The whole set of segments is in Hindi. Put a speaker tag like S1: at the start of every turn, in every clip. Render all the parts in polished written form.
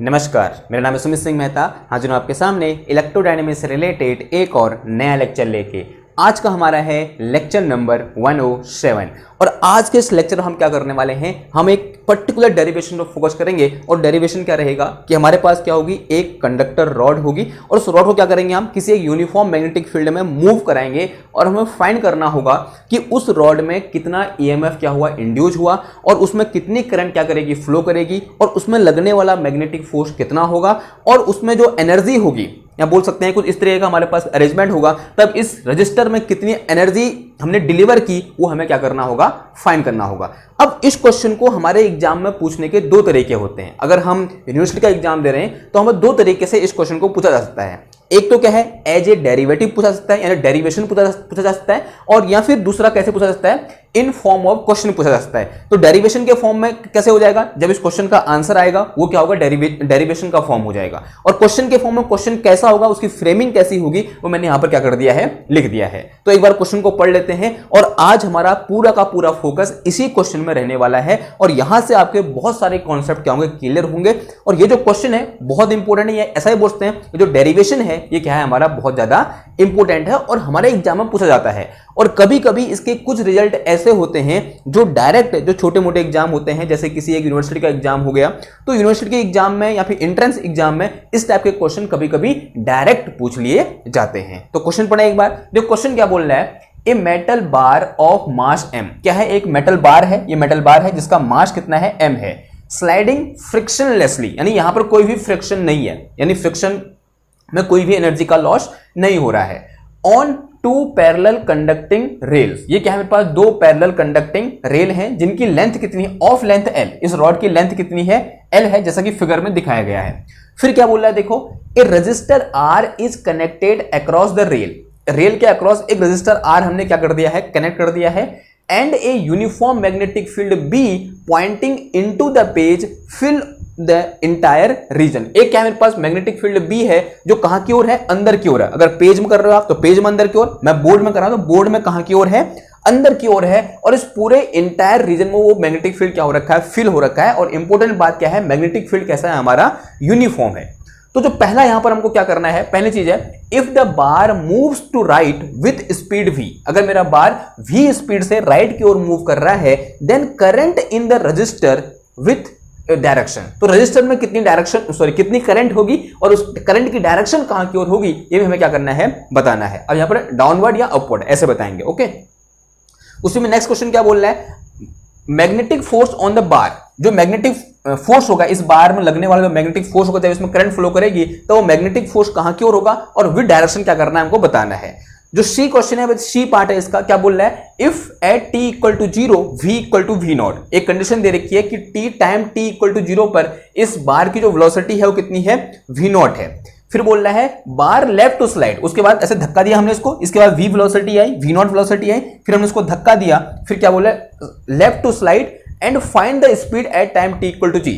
S1: नमस्कार, मेरा नाम है सुमित सिंह मेहता। हाजिर हूँ आपके सामने इलेक्ट्रोडायनेमिक्स से रिलेटेड एक और नया लेक्चर लेके। आज का हमारा है लेक्चर नंबर 107 और आज के इस लेक्चर में हम क्या करने वाले हैं, हम एक पर्टिकुलर डेरिवेशन पर फोकस करेंगे। और डेरिवेशन क्या रहेगा कि हमारे पास क्या होगी, एक कंडक्टर रॉड होगी और उस रॉड को क्या करेंगे, हम किसी एक यूनिफॉर्म मैग्नेटिक फील्ड में मूव कराएंगे और हमें फाइंड करना होगा कि उस रॉड में कितना ईएमएफ क्या हुआ, इंड्यूस हुआ, और उसमें कितनी करंट क्या करेगी, फ्लो करेगी, और उसमें लगने वाला मैग्नेटिक फोर्स कितना होगा, और उसमें जो एनर्जी होगी, या बोल सकते हैं कुछ इस तरह का हमारे पास अरेंजमेंट होगा, तब इस रजिस्टर में कितनी एनर्जी हमने डिलीवर की वो हमें क्या करना होगा, फाइंड करना होगा। अब इस क्वेश्चन को हमारे एग्जाम में पूछने के दो तरीके होते हैं। अगर हम यूनिवर्सिटी का एग्जाम दे रहे हैं तो हमें दो तरीके से इस क्वेश्चन को पूछा जा सकता है। एक तो क्या है, एज ए डेरिवेटिव पूछा जा सकता है, यानी डेरिवेशन पूछा जा सकता है, और या फिर दूसरा कैसे पूछा जा सकता है, इन फॉर्म ऑफ क्वेश्चन पूछा जा सकता है। तो डेरिवेशन के फॉर्म में कैसे हो जाएगा, जब इस क्वेश्चन का आंसर आएगा वो क्या होगा, डेरिवेशन का फॉर्म हो जाएगा। और क्वेश्चन के फॉर्म में क्वेश्चन कैसा होगा, उसकी फ्रेमिंग कैसी होगी, वो मैंने यहां पर क्या कर दिया है, लिख दिया है। तो एक बार क्वेश्चन को पढ़ लेते हैं और आज हमारा पूरा का पूरा फोकस इसी क्वेश्चन में रहने वाला है और यहां से आपके बहुत सारे कॉन्सेप्ट क्या होंगे, क्लियर होंगे। और ये जो क्वेश्चन है बहुत इंपॉर्टेंट है, ऐसा ही बोलते हैं, जो डेरिवेशन है ये क्या है, हमारा बहुत ज्यादा इंपॉर्टेंट है और हमारे एग्जाम में पूछा जाता है। और कभी कभी इसके कुछ रिजल्ट ऐसे होते हैं जो डायरेक्ट, जो छोटे मोटे एग्जाम होते हैं, जैसे किसी एक यूनिवर्सिटी का एग्जाम हो गया, तो यूनिवर्सिटी के एग्जाम में या फिर एंट्रेंस एग्जाम में इस टाइप के क्वेश्चन कभी कभी डायरेक्ट पूछ लिए जाते हैं। तो क्वेश्चन पढ़े एक बार। जो क्वेश्चन क्या बोल रहा है, a metal bar of mass m, क्या है, एक मेटल बार है, ये मेटल बार है जिसका मास कितना है, m है, स्लाइडिंग फ्रिक्शनलेसली, यानी यहां पर कोई भी फ्रिक्शन नहीं है, यानी फ्रिक्शन में कोई भी एनर्जी का लॉस नहीं हो रहा है, on to parallel conducting rails. ये क्या है, मेरे पास दो पैरेलल कंडक्टिंग रेल हैं जिनकी लेंथ कितनी है, ऑफ लेंथ l, इस रॉड की लेंथ कितनी है, l है, जैसा कि फिगर में दिखाया गया है। फिर क्या बोल रहा है, देखो, a resistor R is connected across the rail, rail के अक्रॉस एक रजिस्टर R हमने क्या कर दिया है, कनेक्ट कर दिया है, and a uniform magnetic field B pointing into the page fill the entire region. एक क्या मेरे पास मैग्नेटिक फील्ड B है जो कहां की ओर है, अंदर की ओर है। अगर पेज में कर रहे हो आप तो पेज में अंदर की ओर, मैं बोर्ड में कर रहा हूं तो बोर्ड में कहां की ओर है, अंदर की ओर है। और इस पूरे इंटायर रीजन में वो मैग्नेटिक फील्ड क्या हो रखा है, फिल हो रखा है। और इंपॉर्टेंट बात क्या है, मैग्नेटिक फील्ड कैसा है, हमारा यूनिफॉर्म है। तो जो पहला यहां पर हमको क्या करना है, पहली चीज है, if the bar moves to right with speed v, अगर मेरा बार v स्पीड से राइट की ओर मूव कर रहा है, then current in the resistor with direction. तो रजिस्टर में कितनी डायरेक्शन, सॉरी कितनी करंट होगी और उस करंट की डायरेक्शन कहां की ओर होगी, ये भी हमें क्या करना है, बताना है। अब यहां पर डाउनवर्ड या अपवर्ड ऐसे बताएंगे, ओके। उसी में नेक्स्ट क्वेश्चन क्या बोल रहा है, magnetic force on the bar, जो मैग्नेटिक फोर्स होगा इस बार में लगने वाला जो मैग्नेटिक फोर्स होगा, जब इसमें करंट फ्लो करेगी तो वो मैग्नेटिक फोर्स कहां की ओर होगा और विद डायरेक्शन क्या करना है, हमको बताना है। जो सी क्वेश्चन है, सी पार्ट है इसका, क्या बोल रहा है, if at t equal to 0 v equal to v naught, एक कंडीशन दे रखी है कि t time t equal to 0 पर इस बार की जो वेलोसिटी है वो कितनी है, v नॉट है। फिर बोल रहा है बार लेफ्ट टू स्लाइड, उसके बाद ऐसे धक्का दिया हमने इसको, इसके बाद v वेलोसिटी आई, v नॉट वेलोसिटी आई, फिर हमने इसको धक्का दिया, फिर क्या बोल रहा है, left to slide and find the speed at time t equal to g,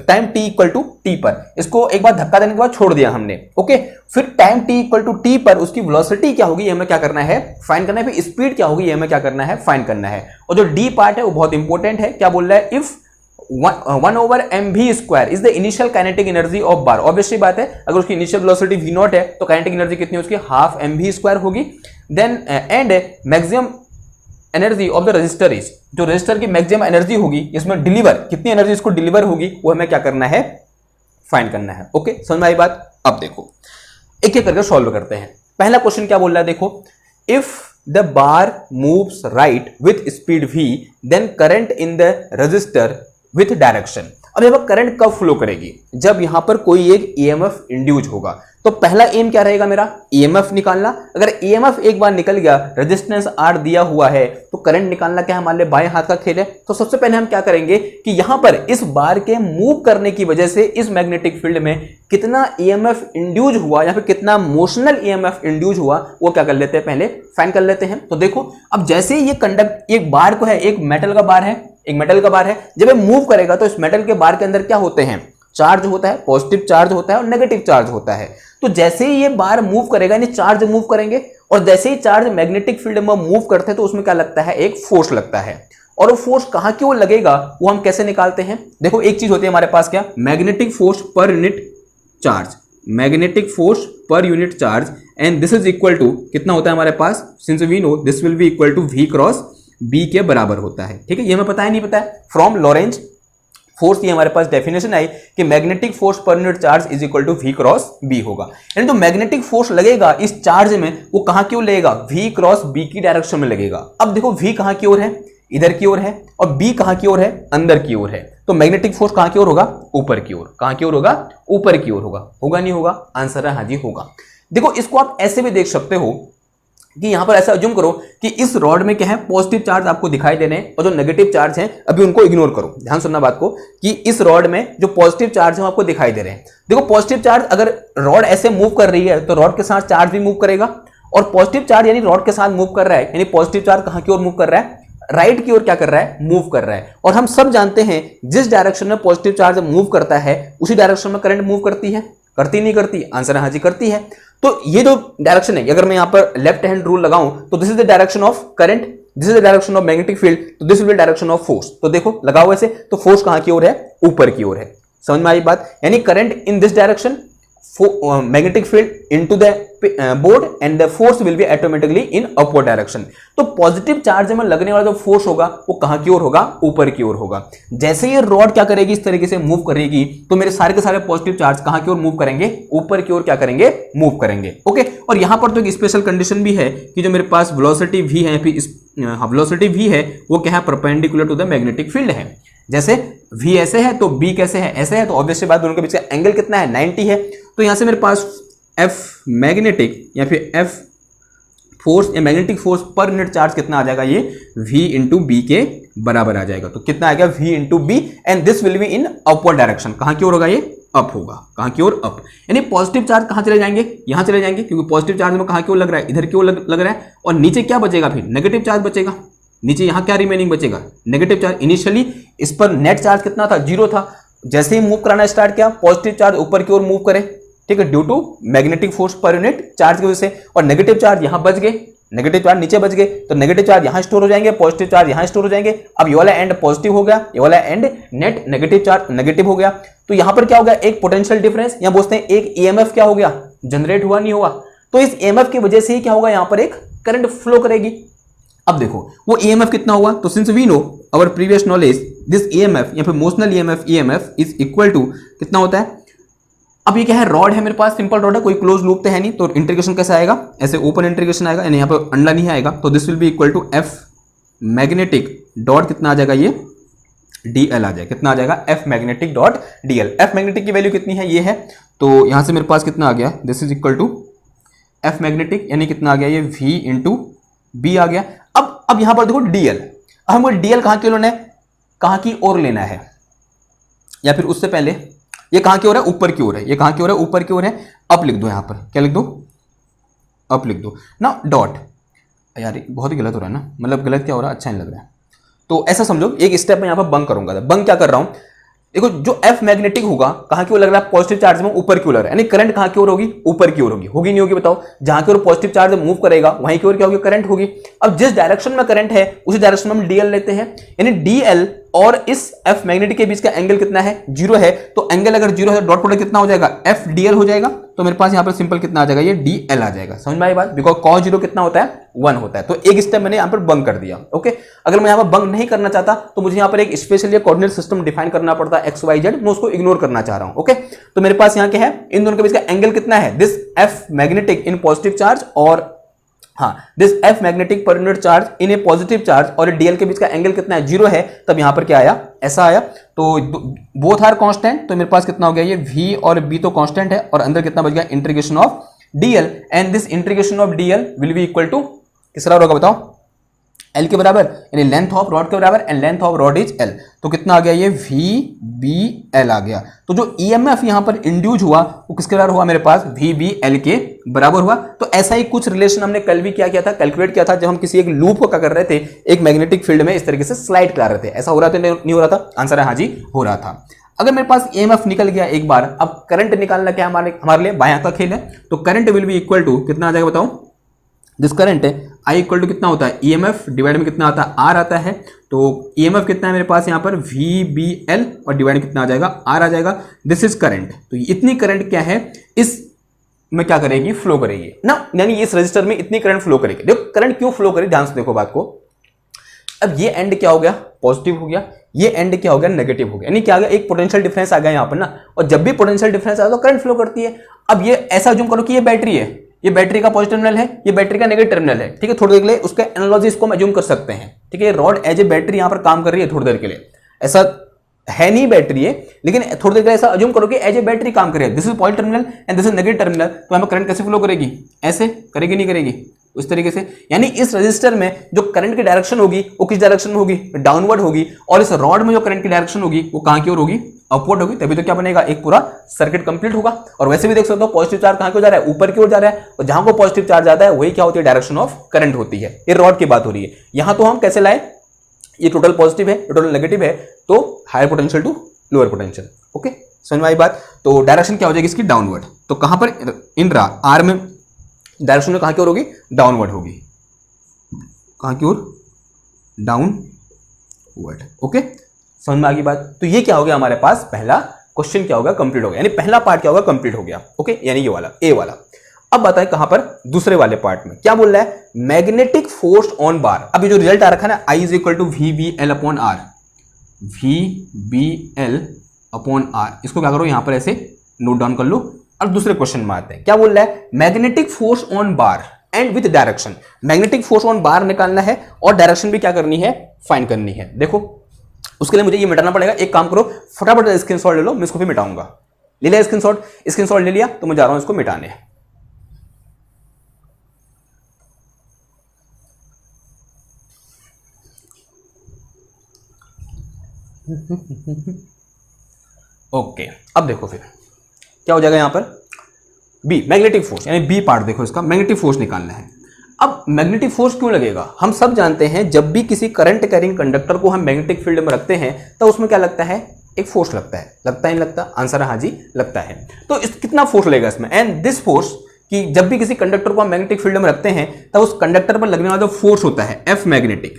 S1: time t equal to t पर। इसको एक बार धक्का देने के बाद छोड़ दिया हमने, ओके। फिर time t equal to t पर उसकी वेलोसिटी क्या होगी, ये हमें क्या करना है, फाइंड करना है। फिर स्पीड क्या होगी, ये हमें क्या करना है, फाइंड करना है। और जो d पार्ट है वो बहुत इंपॉर्टेंट है, क्या बोल रहा है, if 1/mv² is the initial kinetic energy of bar. Obviously बात है, अगर उसकी इनिशियल वेलोसिटी v नॉट है तो काइनेटिक एनर्जी कितनी उसकी, हाफ mv² होगी। Then and maximum energy of the resistor is, जो रजिस्टर की मैक्सिमम एनर्जी होगी, इसमें डिलीवर कितनी एनर्जी इसको डिलीवर होगी, वो हमें क्या करना है, फाइंड करना है, ओके। समझ में आई बात। अब देखो एक एक करके सॉल्व करते हैं। पहला क्वेश्चन क्या बोल रहा है, देखो, if the bar moves right with speed v, then current in the resistor with direction. अब यहाँ करंट कब फ्लो करेगी, जब यहां पर कोई एक ईएमएफ इंड्यूस होगा। तो पहला एम क्या रहेगा मेरा, ईएमएफ निकालना। अगर ईएमएफ एक बार निकल गया, रेजिस्टेंस R दिया हुआ है, तो करंट निकालना क्या हमारे लिए बाएं हाथ का खेल है। तो सबसे पहले हम क्या करेंगे कि यहां पर इस बार के मूव करने की वजह से इस मैग्नेटिक फील्ड में कितना ईएमएफ इंड्यूस हुआ या फिर कितना मोशनल ईएमएफ इंड्यूस हुआ, वो क्या कर लेते हैं, पहले फाइंड कर लेते हैं। तो देखो, अब जैसे ये कंडक्ट एक बार को है, एक मेटल का बार है, एक मेटल का बार है, जब ये मूव करेगा तो इस मेटल के बार के अंदर क्या होते हैं, चार्ज होता है, पॉजिटिव चार्ज होता है और नेगेटिव चार्ज होता है। तो जैसे ही ये बार मूव करेगा, यानी चार्ज मूव करेंगे, और जैसे ही चार्ज मैग्नेटिक फील्ड में मूव करते हैं तो उसमें क्या लगता है, एक फोर्स लगता है। और वो फोर्स कहां की ओर लगेगा वो हम कैसे निकालते हैं? देखो एक चीज होती है हमारे पास, क्या? Magnetic force per unit charge, magnetic force per unit charge, and this is equal to कितना होता है हमारे पास, since we know this will be equal to V cross B के बराबर होता है। ठीक है, ये हमें पता है नहीं पता है? फ्रॉम लॉरेंज फोर्स की हमारे पास डेफिनेशन आई कि magnetic force per unit charge is equal to V cross B होगा। यानी तो मैग्नेटिक फोर्स लगेगा इस चार्ज में, वो कहां की ओर लगेगा? V क्रॉस B की डायरेक्शन में लगेगा। अब देखो V कहां की ओर है? इधर की ओर है, और B कहां की ओर है? अंदर की ओर है। तो मैग्नेटिक फोर्स कहां की ओर होगा? ऊपर की ओर। कहां की ओर होगा? ऊपर की ओर होगा। होगा नहीं होगा? आंसर है हाँ जी होगा। देखो इसको आप ऐसे भी देख सकते हो कि यहां पर ऐसा अज्यूम करो कि इस रॉड में क्या है, पॉजिटिव चार्ज आपको दिखाई दे रहे हैं, और जो नेगेटिव चार्ज हैं अभी उनको इग्नोर करो। ध्यान सुनना बात को, कि इस रॉड में जो पॉजिटिव चार्ज है आपको दिखाई दे रहे हैं। देखो पॉजिटिव चार्ज अगर रॉड ऐसे मूव कर रही है तो रॉड के साथ चार्ज भी मूव करेगा, और पॉजिटिव चार्ज यानी रॉड के साथ मूव कर रहा है, यानी पॉजिटिव चार्ज कहां की ओर मूव कर रहा है? राइट की ओर क्या कर रहा है? मूव कर रहा है। और हम सब जानते हैं जिस डायरेक्शन में पॉजिटिव चार्ज मूव करता है उसी डायरेक्शन में करंट मूव करती है। करती नहीं करती? आंसर है हाँ जी करती है। तो ये जो डायरेक्शन है, अगर मैं यहां पर लेफ्ट हैंड रूल लगाऊं तो this is the direction of current, this is the direction of magnetic field, तो this will be direction of force. तो देखो लगाओ ऐसे, तो फोर्स कहां की ओर है? ऊपर की ओर है। समझ में आई बात? यानी current in this direction, magnetic field into the board and the force will be automatically in upward direction। तो पॉजिटिव चार्ज में लगने वाला जो फोर्स होगा वो कहां की ओर होगा? ऊपर की ओर होगा। जैसे ये रॉड क्या करेगी, इस तरीके से मूव करेगी, तो मेरे सारे के सारे पॉजिटिव चार्ज कहां की ओर मूव करेंगे? ऊपर की ओर क्या करेंगे? मूव करेंगे। ओके, और यहां पर तो एक स्पेशल कंडीशन भी है कि जो मेरे पास वेलोसिटी v है, वेलोसिटी v है वो क्या है? Perpendicular to the magnetic field है। जैसे v ऐसे है तो b कैसे है? ऐसे है। तो ऑब्वियसली बात, दोनों के बीच का एंगल कितना है? 90 है। तो यहां से मेरे पास F मैग्नेटिक या फिर F फोर्स या magnetic force per unit charge कितना आ जाएगा? ये V इंटू बी के बराबर आ जाएगा। तो कितना आएगा? V into B, and this will be in upward direction. कहां की ओर होगा? ये अप होगा। कहां की ओर? अप। यानी पॉजिटिव चार्ज कहां चले जाएंगे? यहां चले जाएंगे, क्योंकि पॉजिटिव चार्ज में कहां की ओर लग रहा है? इधर की ओर लग रहा है। और नीचे क्या बचेगा फिर? नेगेटिव चार्ज बचेगा। नीचे यहां क्या रिमेनिंग बचेगा? Negative charge. इनिशियली इस पर नेट चार्ज कितना था? 0 था। जैसे ही मूव कराना स्टार्ट किया, पॉजिटिव चार्ज ऊपर की ओर मूव करे, ठीक है, due to magnetic force per unit charge की वजह से, और नेगेटिव चार्ज यहां बच गए, नेगेटिव चार्ज नीचे बच गए, तो नेगेटिव चार्ज यहां स्टोर हो जाएंगे, पॉजिटिव चार्ज यहां स्टोर हो जाएंगे। अब ये वाला एंड पॉजिटिव हो गया, ये वाला and net negative charge negative हो गया। तो यहां पर क्या हो गया? एक पोटेंशियल डिफरेंस, यहां बोलते हैं एक ईएमएफ क्या हो गया? जनरेट हुआ, नहीं हुआ? तो इस ईएमएफ की वजह से ही क्या होगा? यहां पर एक करंट फ्लो करेगी। अब देखो वो ईएमएफ कितना हुआ? तो since we know our previous knowledge, this EMF या फिर motional EMF is equal to कितना होता है? अब ये क्या है? रॉड है मेरे पास, सिंपल रॉड है, कोई क्लोज लूप तो है नहीं, तो इंटीग्रेशन कैसे आएगा? ऐसे ओपन इंटीग्रेशन आएगा, यानी यहाँ पर अंडा नहीं आएगा। तो this will be equal to F magnetic dot कितना आ जाएगा? ये डीएल आ जाएगा। कितना आ जाएगा? F magnetic dot DL. F magnetic की वैल्यू कितनी है? ये है। तो यहां से मेरे पास कितना आ गया? This is equal to F magnetic, यानी कितना आ गया? ये वी इंटू बी आ गया। अब यहां पर देखो डीएल, अब हमको डीएल कहां की ओर लेना है? कहां की ओर लेना है? या फिर उससे पहले ये कहां की ओर है? ऊपर की ओर है। ये कहां की ओर है? ऊपर की ओर है। अप लिख दो, यहां पर क्या लिख दो? अप लिख दो ना। डॉट, यार बहुत ही गलत हो रहा है ना, मतलब गलत क्या हो रहा है? अच्छा नहीं लग रहा है। तो ऐसा समझो, एक स्टेप में यहां पर बंक करूंगा। बंक क्या कर रहा हूं? देखो जो एफ मैग्नेटिक होगा कहां की ओर लग रहा है? पॉजिटिव चार्ज में ऊपर की ओर लग रहा है, यानी करंट कहां की ओर होगी? ऊपर की ओर होगी। होगी नहीं होगी? बताओ। जहां की ओर पॉजिटिव चार्ज मूव करेगा वहीं की ओर क्या होगी? करंट होगी। अब जिस डायरेक्शन में करंट है उसी डायरेक्शन में हम डीएल लेते हैं, यानी डीएल और इस एफ मैग्नेटिक के बीच का एंगल कितना है? 0 है। तो एंगल अगर 0 है, डॉट प्रोडक्ट कितना हो जाएगा? एफ डीएल हो जाएगा। तो मेरे पास यहां पर सिंपल कितना आ जाएगा? ये डीएल आ जाएगा। समझ में आई बात? बिकॉज कॉस 0 कितना होता है? 1 होता है। तो एक स्टेप मैंने यहां पर बंक कर दिया। ओके, अगर मैं यहां पर बंक नहीं करना चाहता तो मुझे यहां पर एक स्पेशल कोऑर्डिनेट सिस्टम डिफाइन करना पड़ता है, एक्स वाई जेड। मैं उसको इग्नोर करना चाह रहा हूं। ओके, तो मेरे पास यहां क्या है? इन दोनों के बीच का एंगल कितना है? This F magnetic in positive charge और this F magnetic per unit charge in a positive charge और डीएल के बीच का एंगल कितना है? 0 है। तब यहां पर क्या आया? ऐसा आया। तो बोथ आर कांस्टेंट, तो मेरे पास कितना हो गया? ये v और b तो कांस्टेंट है, और अंदर कितना बच गया? Integration of DL, and this integration of DL will be equal to किस बराबर होगा? बताओ। एल के बराबर, यानी लेंथ ऑफ रॉड के बराबर, and length of rod is L. तो कितना आ गया? ये वी बी एल आ गया। तो जो ईएमएफ यहां पर इंड्यूस हुआ वो किसके बराबर हुआ? मेरे पास वी बी एल के बराबर हुआ। तो ऐसा ही कुछ रिलेशन हमने कल भी क्या किया था? कैलकुलेट किया था, जब हम किसी एक लूप को क्या कर रहे थे? एक मैग्नेटिक फील्ड में इस तरीके से स्लाइड करा रहे थे। ऐसा हो रहा था? नहीं हो रहा था? आंसर है हाँ जी, हो रहा था। अगर मेरे पास ईएमएफ निकल गया एक बार, अब करंट निकालना क्या हमारे लिए बाएं हाथ का खेल है। तो current will be equal to कितना आ जाएगा? बताओ। दिस करंट है आई इक्वल टू कितना होता है? ईएमएफ डिवाइड में कितना आता है? आर आता है। तो ईएमएफ कितना है मेरे पास यहाँ पर VBL और डिवाइड कितना आ जाएगा R आ जाएगा। This is current. तो इतनी करंट क्या है इस में क्या करेगी, फ्लो करेगी ना, यानी इस रजिस्टर में इतनी करंट फ्लो करेगी। देखो करंट क्यों फ्लो करे, ध्यान से देखो बात को। अब ये एंड क्या हो गया, पॉजिटिव हो गया, ये एंड क्या हो गया, नेगेटिव हो गया, यानी क्या आ गया, एक पोटेंशियल डिफरेंस आ गया यहाँ पर ना। और जब भी पोटेंशियल डिफरेंस आता है तो करंट फ्लो करती है। अब ये ऐसा अज्यूम करो कि ये बैटरी है, ये बैटरी का पॉजिटिव टर्मिनल है, ये बैटरी का नेगेटिव टर्मिनल है, ठीक है। थोड़ी देर के लिए उसका एनालॉजी इसको हम अज्यूम कर सकते हैं, ठीक है। रॉड एज ए बैटरी यहाँ पर काम कर रही है थोड़ी देर के लिए, ऐसा है नहीं बैटरी है, लेकिन थोड़ी देर के लिए ऐसा अज्यूम करो कि एज ए बैटरी काम कर रही है। This is positive terminal and this is negative terminal. तो यहाँ पर करंट कैसे फ्लो करेगी, ऐसे करेगी, नहीं करेगी, उस तरीके से। यानी इस रजिस्टर में जो करंट की डायरेक्शन होगी वो किस डायरेक्शन में होगी, डाउनवर्ड होगी। और इस रॉड में जो करंट की डायरेक्शन होगी वो कहां की ओर होगी, अपवर्ड होगी। तभी तो क्या बनेगा, एक पूरा सर्किट कंप्लीट होगा। और वैसे भी देख सकते हो पॉजिटिव चार्ज कहां की ओर जा रहा है, ऊपर की ओर जा रहा है। और जहां को पॉजिटिव चार्ज आता है वही क्या होती है, डायरेक्शन ऑफ करंट होती है। ये रॉड की बात हो रही है। यहां तो हम कैसे लाए, ये टोटल पॉजिटिव है, टोटल नेगेटिव है, तो higher potential to lower potential. Okay, समझ में आई बात। तो डायरेक्शन क्या हो जाएगी इसकी, डाउनवर्ड। तो कहां पर इन रहा आर में डायरेक्शन में कहां की ओर होगी, डाउनवर्ड होगी, कहां की ओर, डाउनवर्ड। ओके, समझ में आ गई बात। तो ये क्या हो गया हमारे पास, पहला क्वेश्चन क्या होगा, कंप्लीट हो गया, यानी पहला पार्ट क्या होगा, कंप्लीट हो गया। ओके, यानी ये वाला ए वाला। अब बताएं कहां पर, दूसरे वाले पार्ट में क्या बोल रहा है, मैग्नेटिक फोर्स ऑन बार। अब ये जो रिजल्ट आ रखा है ना, I is equal to VBL upon R, VBL upon R, इसको क्या करो यहां पर ऐसे नोट डाउन कर लो। और दूसरे क्वेश्चन में आते हैं, क्या बोल रहा है, magnetic force on bar and with direction. Magnetic force on bar निकालना है और डायरेक्शन भी क्या करनी है, फाइंड करनी है। देखो उसके लिए मुझे ये मिटाना पड़ेगा। एक काम करो, फटाफट स्क्रीनशॉट ले लो, मैं इसको भी मिटाऊंगा। ले लिया स्क्रीनशॉट ले लिया, तो मैं जा रहा हूं इसको मिटाने। ओके, अब देखो फिर क्या हो जाएगा यहां पर, बी मैग्नेटिक फोर्स, यानी बी पार्ट देखो इसका, मैग्नेटिक फोर्स निकालना है। अब मैग्नेटिक फोर्स क्यों लगेगा, हम सब जानते हैं जब भी किसी करंट कैरिंग कंडक्टर को हम मैग्नेटिक फील्ड में रखते हैं तो उसमें क्या लगता है, एक फोर्स लगता है। लगता है नहीं लगता, आंसर है हाँ जी, लगता है। तो इस कितना फोर्स लगेगा इसमें, एंड दिस फोर्स कि जब भी किसी कंडक्टर को हम मैग्नेटिक फील्ड में रखते हैं तब उस कंडक्टर पर लगने वाला जो फोर्स होता है एफ मैग्नेटिक,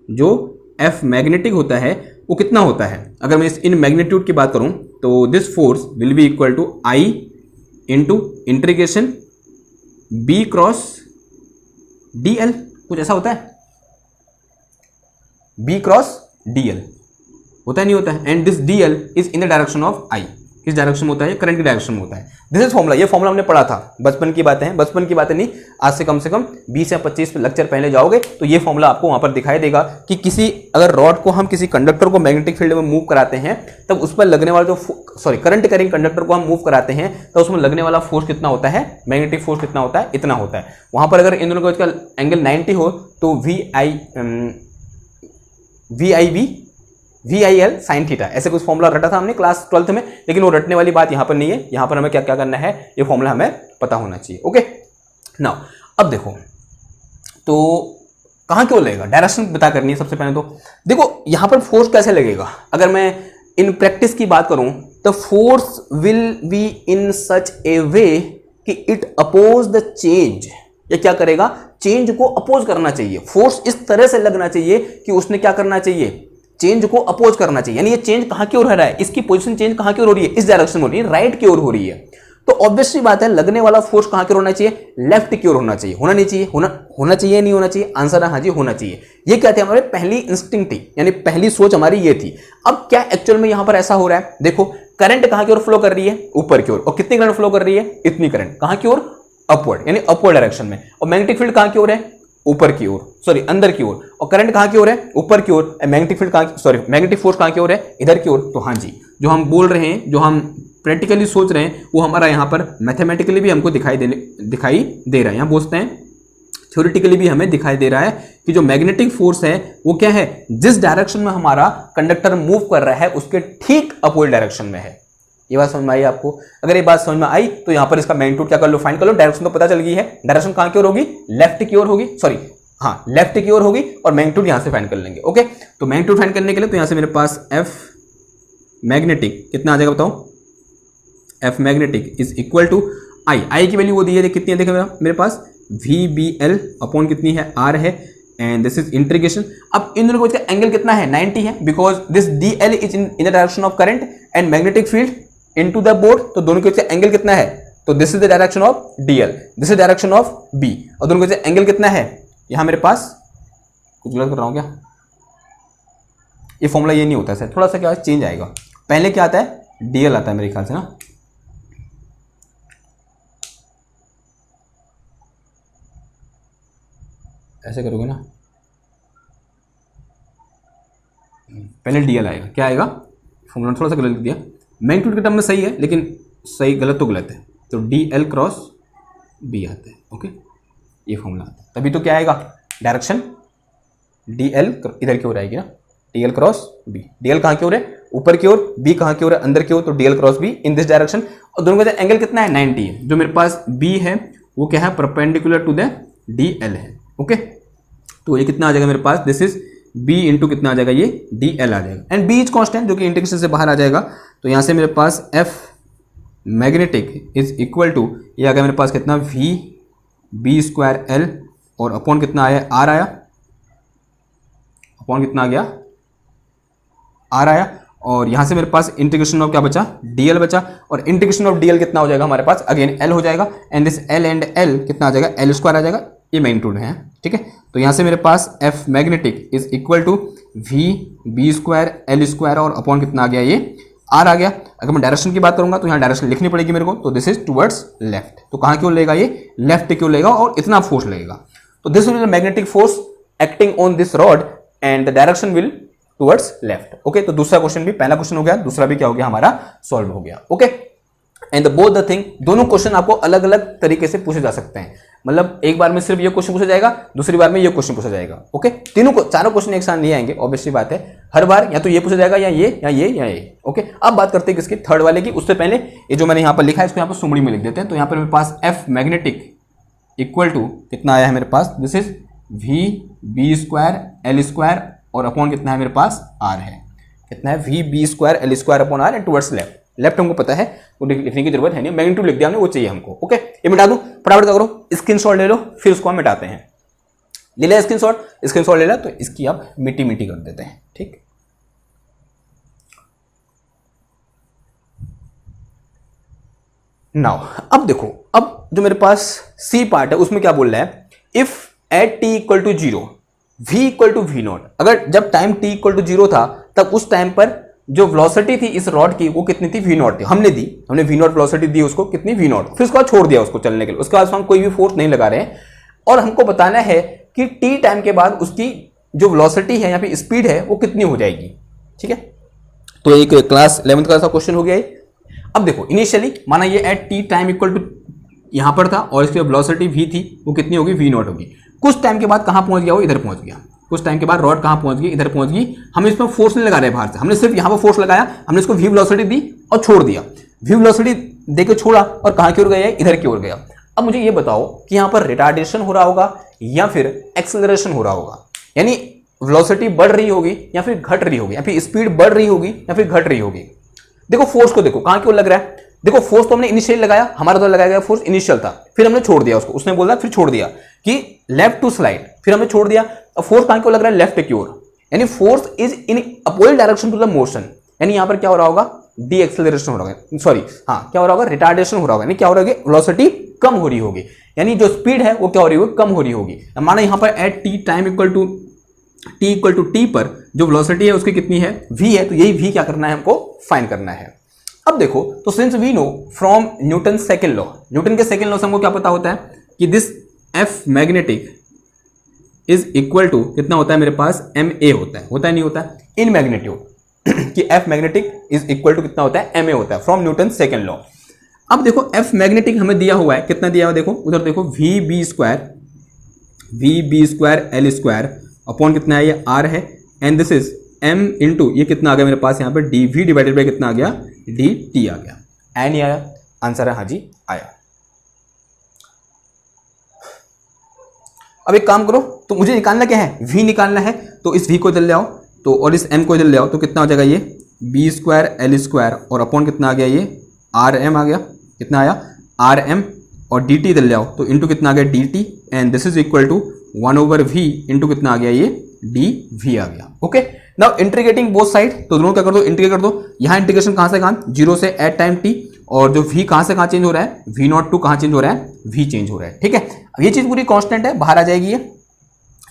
S1: जो एफ मैग्नेटिक होता है वो कितना होता है। अगर मैं इन मैग्नीट्यूड की बात करूं तो this force will be equal to I into integration B cross DL, कुछ ऐसा होता है, B क्रॉस DL होता है, नहीं होता है। And this DL is in the direction of I, किस डायरेक्शन में होता है, करंट की डायरेक्शन में होता है। दिस इज फॉर्मूला, ये फॉर्मूला हमने पढ़ा था, बचपन की बातें हैं, बचपन की बातें नहीं, आज से कम 20 या 25 लेक्चर पहले जाओगे तो ये फॉर्मूला आपको वहां पर दिखाई देगा कि किसी अगर रॉड को हम किसी कंडक्टर को मैग्नेटिक फील्ड में मूव कराते हैं तब उस पर लगने वाला जो करंट कैरिंग कंडक्टर को हम मूव कराते हैं तो उसमें लगने वाला फोर्स कितना होता है, मैग्नेटिक फोर्स कितना होता है, इतना होता है। वहां पर अगर इन दोनों का एंगल 90 हो तो VIL साइन थीटा, ऐसे कुछ फॉर्मूला रटा था हमने क्लास 12th में, लेकिन वो रटने वाली बात यहां पर नहीं है। यहां पर हमें क्या क्या करना है, ये फॉर्मूला हमें पता होना चाहिए। ओके, नाउ अब देखो तो कहां क्यों लगेगा, डायरेक्शन बता करनी है सबसे पहले। तो देखो यहां पर फोर्स कैसे लगेगा, अगर मैं इन प्रैक्टिस की बात करूं तो फोर्स विल बी इन सच ए वे कि इट अपोज द चेंज। ये क्या करेगा, चेंज को अपोज करना चाहिए। फोर्स इस तरह से लगना चाहिए कि उसने क्या करना चाहिए, चेंज को अपोज करना चाहिए। यानी ये चेंज कहां की ओर हो रहा है, इसकी पोजीशन चेंज कहां की ओर हो रही है, इस डायरेक्शन में हो रही है, राइट की ओर हो रही है। तो ऑब्वियसली बात है लगने वाला फोर्स कहां की ओर होना चाहिए, लेफ्ट की ओर होना चाहिए। होना नहीं चाहिए, होना चाहिए नहीं होना चाहिए, आंसर है हाँ जी, होना चाहिए। ये क्या थी हमारे पहली इंस्टिंक्ट थी, यानी पहली सोच हमारी ये थी। अब क्या एक्चुअल में यहां पर ऐसा हो रहा है, देखो करंट कहां की ओर फ्लो कर रही है, ऊपर की ओर। और कितनी करंट फ्लो कर रही है, इतनी करंट कहां की ओर, अपवर्ड, यानी अपवर्ड डायरेक्शन में। और मैग्नेटिक फील्ड कहां की ओर है, ऊपर की ओर, सॉरी अंदर की ओर। और करंट कहां की ओर है, ऊपर की ओर। मैग्नेटिक फील्ड कहां, सॉरी मैग्नेटिक फोर्स कहां की ओर है, इधर की ओर। तो हाँ जी, जो हम बोल रहे हैं, जो हम प्रैक्टिकली सोच रहे हैं वो हमारा यहाँ पर मैथमेटिकली भी हमको दिखाई दे रहा है। यहाँ बोलते हैं थ्योरेटिकली भी हमें दिखाई दे रहा है कि जो मैग्नेटिक फोर्स है वो क्या है, जिस डायरेक्शन में हमारा कंडक्टर मूव कर रहा है उसके ठीक अपोजिट डायरेक्शन में है। ये बात समझ में आई आपको? अगर ये बात समझ में आई तो यहाँ पर इसका मैग्नीट्यूड क्या कर लो, फाइंड कर लो। डायरेक्शन तो पता चल गई है, डायरेक्शन कहां की ओर होगी, लेफ्ट की ओर होगी, सॉरी हाँ लेफ्ट की ओर होगी। और मैग्नीट्यूड यहां से फाइंड कर लेंगे। ओके, तो मैग्नीट्यूड फाइंड करने के लिए तो यहां से मेरे पास एफ मैग्नेटिक कितना आ जाएगा बताओ, F magnetic is equal to I की वैल्यू वो दी है, कितनी है देखो मेरे पास VBL अपॉन कितनी है, R है, एंड दिस इज इंटीग्रेशन। अब इन दोनों के बीच का एंगल कितना है, 90 है, because this D L is in the direction of current and magnetic field into the board. तो दोनों के बीच का एंगल कितना है, तो this is the direction of D L, this is direction of B, और दोनों के बीच एंगल कितना है, यहां मेरे पास कुछ गलत कर रहा हूं क्या, ये फॉर्मूला ये नहीं होता है, थोड़ा सा क्या चेंज आएगा। पहले क्या आता है, डीएल आता है मेरे ख्याल से ना, ऐसे करोगे ना, पहले डीएल आएगा, क्या आएगा, फॉर्मूला थोड़ा सा गलत लिख दिया, मैग्नीट्यूड के टर्म में सही है लेकिन सही गलत तो गलत है, तो डी एल क्रॉस बी आता है। ओके, ये फॉर्मूला आता है, तभी तो क्या आएगा, डायरेक्शन डी एल इधर की ओर आएगी ना, D L cross B. D L कहाँ की ओर है, ऊपर की ओर, बी कहाँ की ओर है, अंदर की ओर, तो D L cross be in this direction. और दोनों का एंगल कितना है, 90 है। जो मेरे पास बी है वो क्या है, perpendicular to the D L है। ओके, तो ये कितना आ जाएगा मेरे पास, दिस इज बी इंटू कितना आ जाएगा, ये डी एल आ जाएगा, एंड बी इज कॉन्स्टेंट जो कि इंटीग्रेशन से बाहर आ जाएगा। तो यहाँ से मेरे पास F magnetic is equal to, ये आ गया मेरे पास कितना, वी बी स्क्वायर एल, और अपॉन कितना आया, आर आया, अपॉन कितना आ गया, आर आया, और यहां से मेरे पास इंटीग्रेशन ऑफ क्या बचा, डीएल बचा, और इंटीग्रेशन ऑफ डीएल कितना हो जाएगा हमारे पास, अगेन एल हो जाएगा, and this L and L कितना आ जाएगा, एल स्क्वायर आ जाएगा, ये मैग्नीट्यूड है, ठीक है। तो यहां से मेरे पास F magnetic is equal to V B square L square, और अपॉन कितना आ गया, ये आर आ गया। अगर मैं डायरेक्शन की बात करूंगा तो यहाँ डायरेक्शन लिखनी पड़ेगी मेरे को, तो दिस इज टुवर्ड्स लेफ्ट, तो कहाँ क्यों लेगा, ये लेफ्ट क्यों लेगा, और इतना फोर्स लगेगा, तो this will magnetic force acting on this rod and the direction will towards left. Okay, तो दूसरा क्वेश्चन भी, पहला क्वेश्चन हो गया, दूसरा भी क्या हो गया हमारा, सॉल्व हो गया। Okay, and both the thing, दोनों क्वेश्चन आपको अलग अलग तरीके से पूछे जा सकते हैं, मतलब एक बार में सिर्फ ये क्वेश्चन पूछा जाएगा, दूसरी बार में ये क्वेश्चन पूछा जाएगा। ओके, तीनों को चारों क्वेश्चन एक साथ नहीं आएंगे, ऑब्वियसली बात है, हर बार या तो ये पूछा जाएगा या ये या ये या ये। ओके, अब बात करते हैं किसकी, थर्ड वाले की। उससे पहले ये जो मैंने यहाँ पर लिखा है इसको यहाँ पर सुमड़ी में लिख देते हैं। तो यहाँ पर मेरे पास एफ मैग्नेटिक इक्वल टू कितना आया है मेरे पास, this is V B square L square, और अपॉन कितना है मेरे पास, आर है, कितना है, V B square L square upon R, and towards left. Left हमको पता है, वो लिखने की जरूरत है नहीं, मैग्नीट्यूड लिख दिया हमने, वो चाहिए हमको। ओके, ये मिटा दूं, फटाफट क्या करो, स्क्रीनशॉट ले लो, फिर उसको हम मिटाते हैं। ले लिया स्क्रीनशॉट, स्क्रीनशॉट ले लिया, तो इसकी आप मिट्टी मिट्टी कर देते हैं, ठीक। नाउ अब देखो, अब जो मेरे पास सी पार्ट है उसमें क्या बोल रहा है, if at T equal to zero V equal to V naught, अगर जब time T equal to zero था तब उस टाइम पर जो वेलोसिटी थी इस रॉड की वो कितनी थी, वी नॉट थी, हमने वी नॉट वेलोसिटी दी उसको, कितनी, वी नॉट, फिर उसके बाद छोड़ दिया उसको चलने के लिए, उसके बाद हम कोई भी फोर्स नहीं लगा रहे हैं, और हमको बताना है कि टी टाइम के बाद उसकी जो वेलोसिटी है, यहाँ पे स्पीड है, वो कितनी हो जाएगी, ठीक है। तो एक क्लास 11th का क्वेश्चन हो गया है। अब देखो, इनिशियली माना ये at T time equal to यहां पर था, और इसकी वेलोसिटी वी थी, वो कितनी होगी, वी नॉट होगी। कुछ टाइम के बाद कहां पहुंच गया, वो इधर पहुंच गया, कुछ टाइम के बाद रॉड कहां पहुंच गई, इधर पहुंच गई। हम इसमें फोर्स नहीं लगा रहे बाहर से, हमने सिर्फ यहां पर फोर्स लगाया, हमने इसको वी वेलोसिटी दी और छोड़ दिया, वी वेलोसिटी देके छोड़ा, और कहां की ओर गया, इधर की ओर गया। अब मुझे ये बताओ कि यहां पर रिटार्डेशन हो रहा होगा या फिर एक्सेलरेशन हो रहा होगा, यानी वेलोसिटी बढ़ रही होगी या फिर घट रही होगी, या फिर स्पीड बढ़ रही होगी या फिर घट रही होगी। देखो फोर्स को देखो, कहां की ओर लग रहा है, देखो फोर्स तो हमने इनिशियल लगाया, हमारा द्वारा लगाया गया फोर्स इनिशियल था, फिर हमने छोड़ दिया उसको, उसने बोला फिर छोड़ दिया कि लेफ्ट टू स्लाइड, फिर हमने छोड़ दिया। अब फोर्स कहां को लग रहा है, लेफ्ट की ओर, यानी force is in opposite direction to the motion, यानी यहां पर क्या हो रहा होगा, डी एक्सेलरेशन हो रहा होगा, सॉरी हाँ क्या हो रहा होगा, रिटार्डेशन हो रहा होगा, यानी क्या हो रहा है, वेलोसिटी कम हो रही होगी, यानी जो स्पीड है वो क्या हो रही होगी, कम हो रही होगी। माना यहां पर at T time equal to T पर जो वेलोसिटी है उसकी कितनी है, v है, तो यही v क्या करना है, हमको फाइंड करना है। अब देखो, तो since we know from Newton second law, Newton के सेकंड लॉ से हमको क्या पता होता है कि this F magnetic is equal to कितना होता है मेरे पास, एम ए होता है नहीं होता है, इन मैग्नीट्यूड कि F magnetic is equal to कितना होता है, एम ए होता है, फ्रॉम न्यूटन सेकंड लॉ। अब देखो एफ मैग्नेटिक हमें दिया हुआ है, कितना दिया हुआ देखो, उधर देखो V B square L square upon कितना है, ये आर है, and this is m into ये कितना आ गया मेरे पास यहाँ पे डी वी डिवाइडेड बाई कितना आ गया, डी टी आ गया, ऐ नहीं आया, आंसर है हाँ जी आया। अब एक काम करो, तो मुझे निकालना क्या है, v निकालना है, तो इस v को इधर ले आओ, तो और इस m को इधर ले आओ, तो कितना हो जाएगा, ये बी स्क्वायर एल स्क्वायर और अपॉन कितना आ गया, ये आर एम आ गया, कितना आया, आर एम, और डी टी इधर ले आओ, तो इंटू कितना आ गया, D T, and this is equal to 1/v into कितना आ गया ये dv आ गया। Okay, now integrating both side, तो दोनों क्या कर दो, इंटीग्रेट कर दो। यहाँ इंटीग्रेशन कहाँ से कहाँ, 0 से एट टाइम t, और जो v कहाँ से कहाँ चेंज हो रहा है, v0 टू कहाँ चेंज हो रहा है, v चेंज हो रहा है। ठीक है, अब ये चीज पूरी कांस्टेंट है, बाहर आ जाएगी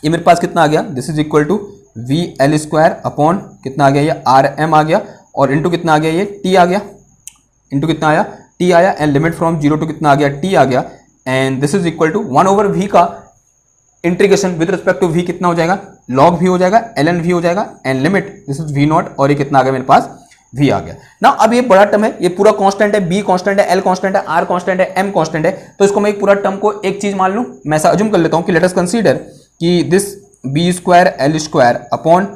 S1: ये मेरे पास कितना आ गया, this is equal to V L square upon कितना आ गया ये आर एम आ गया, और इंटू कितना आ गया ये टी आ गया, इंटू कितना आया टी आया, एंड लिमिट फ्रॉम 0 टू कितना आ गया टी आ गया, and this is equal to 1/v का integration with respect to v कितना हो जाएगा, log v हो जाएगा, ln v हो जाएगा, and limit this is v0, और ये कितना आ गया मेरे पास v आ गया ना। अब ये बड़ा टर्म है, ये पूरा कांस्टेंट है, b कांस्टेंट है, l कांस्टेंट है, r कांस्टेंट है, m कांस्टेंट है, तो इसको मैं एक पूरा टर्म को एक चीज मान लूं, मैं ऐसा अज्यूम कर लेता हूं कि लेट अस कंसीडर कि this b square L square upon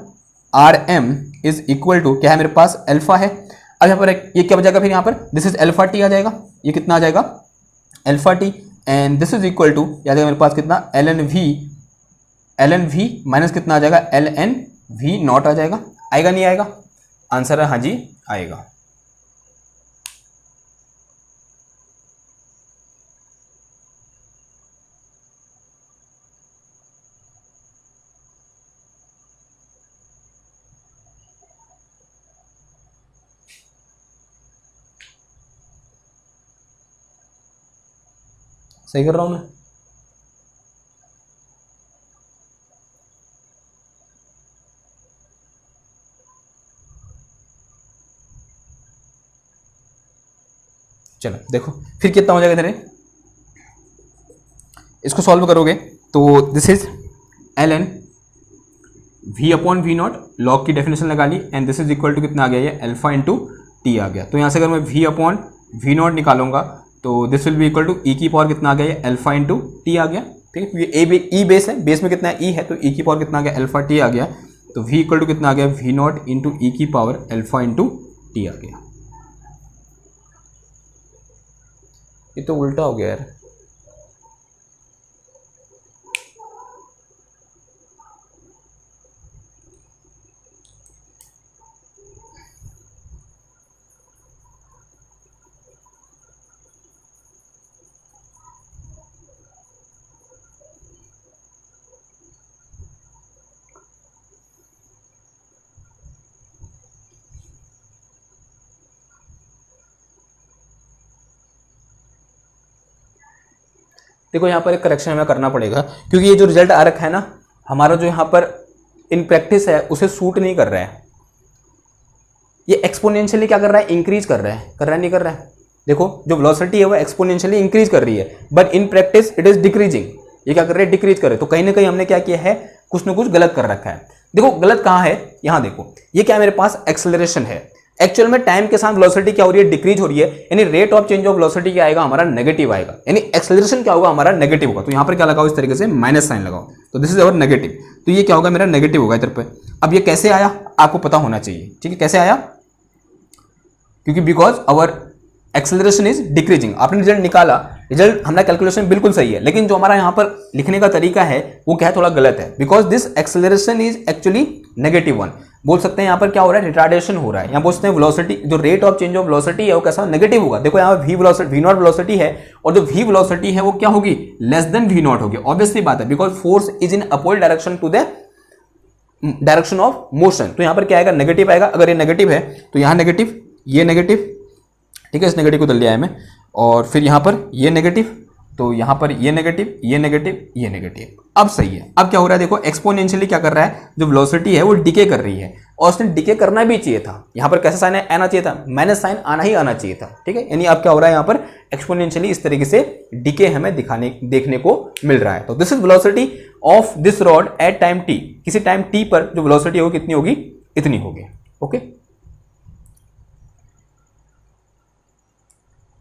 S1: R M is equal to क्या है मेरे पास अल्फा है। अब यहाँ पर ये क्या बचेगा, फिर यहाँ पर दिस इज अल्फा टी आ जाएगा, ये कितना आ जाएगा alpha T, and this is equal to आ जाएगा मेरे पास कितना एल एन वी माइनस कितना आ जाएगा एल एन वी नॉट आ जाएगा। आएगा नहीं आएगा, आंसर है हाँ जी आएगा। सही कर रहा हूं मैं? चलो देखो फिर कितना हो जाएगा इधर, इसको सॉल्व करोगे तो this is L N V upon V not, log की डेफिनेशन लगा ली, and this is equal to कितना आ गया ये अल्फा इंटू टी आ गया। तो यहाँ से अगर मैं वी अपॉन वी नॉट निकालूंगा तो this will be equal to E की पावर कितना आ गया ये अल्फा इंटू टी आ गया। ठीक है, ये ई बेस है, बेस में कितना ई है, तो ई की पावर कितना आ गया अल्फा टी आ गया, तो वी इक्वल टू कितना आ गया वी नॉट इंटू ई की पावर अल्फा इंटू टी आ गया। ये तो उल्टा हो गया यार, देखो यहाँ पर एक करेक्शन हमें करना पड़ेगा, क्योंकि ये जो रिजल्ट आ रखा है ना हमारा, जो यहाँ पर इन प्रैक्टिस है उसे सूट नहीं कर रहा है। ये एक्सपोनेंशियली क्या कर रहा है, इंक्रीज कर रहा है नहीं कर रहा है। देखो जो वेलोसिटी है वो एक्सपोनेंशियली इंक्रीज कर रही है, but in practice it is decreasing. ये क्या कर रहे हैं, डिक्रीज कर रहे हैं। तो कहीं ना कहीं हमने क्या किया है, कुछ ना कुछ गलत कर रखा है। देखो गलत कहाँ है, यहाँ देखो ये क्या मेरे पास एक्सेलरेशन है, एक्चुअल में टाइम के साथ वेलोसिटी क्या हो रही है, डिक्रीज हो रही है, यानी rate of change of velocity क्या आएगा हमारा नेगेटिव आएगा, यानी एक्सेलरेशन क्या होगा हमारा नेगेटिव होगा। तो यहाँ पर क्या लगाओ, इस तरीके से माइनस साइन लगाओ, तो दिस इज अवर नेगेटिव, तो ये क्या होगा मेरा नेगेटिव होगा इधर पे। अब ये कैसे आया आपको पता होना चाहिए, ठीक है, कैसे आया, क्योंकि because our acceleration is decreasing. आपने रिजल्ट निकाला, रिजल्ट हमारा कैलकुलेशन बिल्कुल सही है, लेकिन जो हमारा यहाँ पर लिखने का तरीका है वो क्या है, थोड़ा गलत है, because this acceleration is actually -1। बोल सकते हैं यहाँ पर क्या हो रहा है, रिटार्डेशन हो रहा है। यहाँ बोल सकते हैं वेलोसिटी, जो rate of change of velocity है वो कैसा नेगेटिव होगा। देखो यहाँ V velocity, V naught velocity है, और जो वी वेलोसिटी है वो क्या होगी, लेस देन वी नॉट होगी। ऑब्वियसली बात है, because force is in opposite direction to the direction of motion. तो यहाँ पर क्या आएगा, नेगेटिव आएगा। अगर ये नेगेटिव है तो यहाँ नेगेटिव, ये नेगेटिव, ठीक है, इस नेगेटिव को दल दिया है मैं, और फिर यहाँ पर ये नेगेटिव, तो यहाँ पर ये नेगेटिव, ये नेगेटिव, ये नेगेटिव। अब सही है। अब क्या हो रहा है, देखो एक्सपोनेंशियली क्या कर रहा है, जो वेलोसिटी है वो डिके कर रही है, और उसने डिके करना भी चाहिए था। यहाँ पर कैसा साइन आना चाहिए था, माइनस साइन आना ही आना चाहिए था। ठीक है, यानी अब क्या हो रहा है, यहाँ पर एक्सपोनेंशियली इस तरीके से डिके हमें देखने को मिल रहा है। तो this is velocity of this rod at time T. किसी टाइम टी पर जो वेलोसिटी होगी कितनी होगी, इतनी होगी। ओके,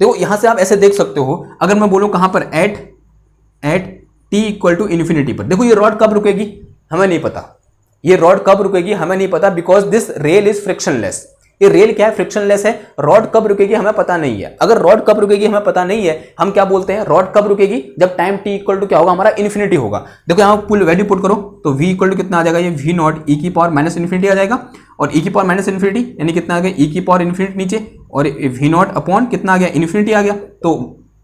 S1: देखो यहां से आप ऐसे देख सकते हो, अगर मैं बोलूं कहां पर, at T equal to infinity पर, देखो ये रॉड कब रुकेगी हमें नहीं पता, ये रॉड कब रुकेगी हमें नहीं पता, because this rail is frictionless. ये रेल क्या है, फ्रिक्शनलेस है। रॉड कब रुकेगी हमें पता नहीं है। अगर रॉड कब रुकेगी हमें पता नहीं है, हम क्या बोलते हैं, रॉड कब रुकेगी, जब टाइम टी इक्वल टू क्या होगा हमारा, इन्फिनिटी होगा। देखो यहां पुल वैल्यू पुट करो, तो v इक्वल टू कितना आ जाएगा, ये वी नॉट ई की पावर माइनस इन्फिनिटी आ जाएगा, और ई की पावर माइनस इन्फिनिटी यानी कितना आ गया, ई की पावर इन्फिनिटी नीचे, और वी नॉट अपॉन कितना आ गया, इन्फिनिटी आ गया, तो